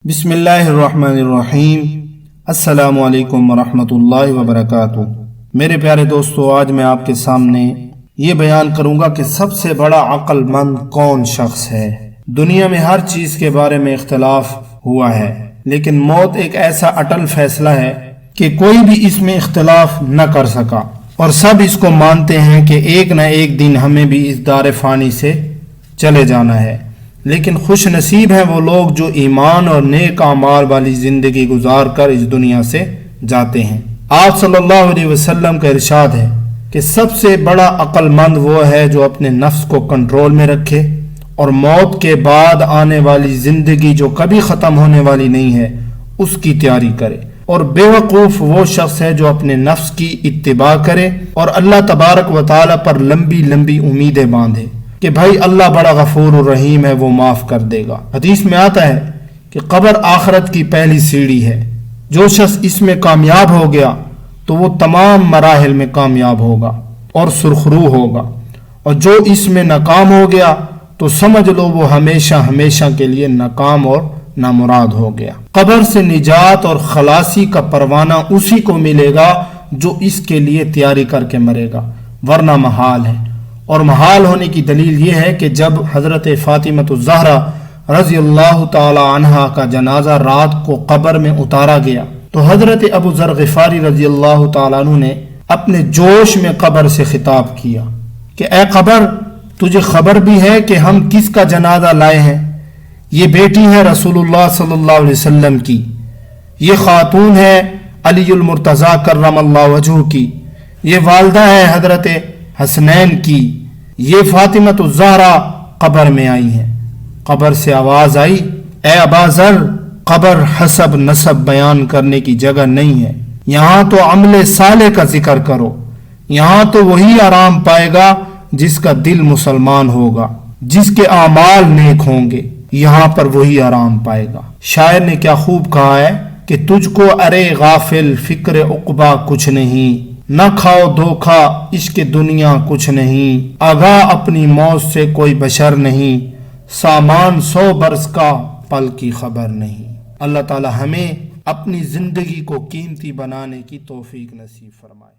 بسم اللہ الرحمن الرحیم۔ السلام علیکم ورحمۃ اللہ وبرکاتہ۔ میرے پیارے دوستو، آج میں آپ کے سامنے یہ بیان کروں گا کہ سب سے بڑا عقل مند کون شخص ہے۔ دنیا میں ہر چیز کے بارے میں اختلاف ہوا ہے، لیکن موت ایک ایسا اٹل فیصلہ ہے کہ کوئی بھی اس میں اختلاف نہ کر سکا، اور سب اس کو مانتے ہیں کہ ایک نہ ایک دن ہمیں بھی اس دار فانی سے چلے جانا ہے۔ لیکن خوش نصیب ہیں وہ لوگ جو ایمان اور نیک اعمال والی زندگی گزار کر اس دنیا سے جاتے ہیں۔ آپ صلی اللہ علیہ وسلم کا ارشاد ہے کہ سب سے بڑا عقل مند وہ ہے جو اپنے نفس کو کنٹرول میں رکھے اور موت کے بعد آنے والی زندگی جو کبھی ختم ہونے والی نہیں ہے اس کی تیاری کرے، اور بے وقوف وہ شخص ہے جو اپنے نفس کی اتباع کرے اور اللہ تبارک و تعالی پر لمبی لمبی امیدیں باندھے کہ بھائی اللہ بڑا غفور الرحیم ہے، وہ معاف کر دے گا۔ حدیث میں آتا ہے کہ قبر آخرت کی پہلی سیڑھی ہے، جو شخص اس میں کامیاب ہو گیا تو وہ تمام مراحل میں کامیاب ہوگا اور سرخرو ہوگا، اور جو اس میں ناکام ہو گیا تو سمجھ لو وہ ہمیشہ ہمیشہ کے لیے ناکام اور نامراد ہو گیا۔ قبر سے نجات اور خلاصی کا پروانہ اسی کو ملے گا جو اس کے لیے تیاری کر کے مرے گا، ورنہ محال ہے۔ اور محال ہونے کی دلیل یہ ہے کہ جب حضرت فاطمۃ الزہرا رضی اللہ تعالی عنہا کا جنازہ رات کو قبر میں اتارا گیا تو حضرت ابو ذر غفاری رضی اللہ تعالیٰ عنہ نے اپنے جوش میں قبر سے خطاب کیا کہ اے قبر، تجھے خبر بھی ہے کہ ہم کس کا جنازہ لائے ہیں؟ یہ بیٹی ہے رسول اللہ صلی اللہ علیہ وسلم کی، یہ خاتون ہے علی المرتضیٰ کرم اللہ وجہہ کی، یہ والدہ ہے حضرت حسنین کی، یہ فاطمۃ الزہرا قبر میں آئی ہیں۔ قبر سے آواز آئی، اے ابا ذر، قبر حسب نسب بیان کرنے کی جگہ نہیں ہے، یہاں تو عمل صالح کا ذکر کرو، یہاں تو وہی آرام پائے گا جس کا دل مسلمان ہوگا، جس کے اعمال نیک ہوں گے، یہاں پر وہی آرام پائے گا۔ شاعر نے کیا خوب کہا ہے کہ تجھ کو ارے غافل فکر عقبہ کچھ نہیں، نہ کھاؤ دھوکا عشق دنیا کچھ نہیں، آگاہ اپنی موت سے کوئی بشر نہیں، سامان 100 برس کا پل کی خبر نہیں۔ اللہ تعالی ہمیں اپنی زندگی کو قیمتی بنانے کی توفیق نصیب فرمائے۔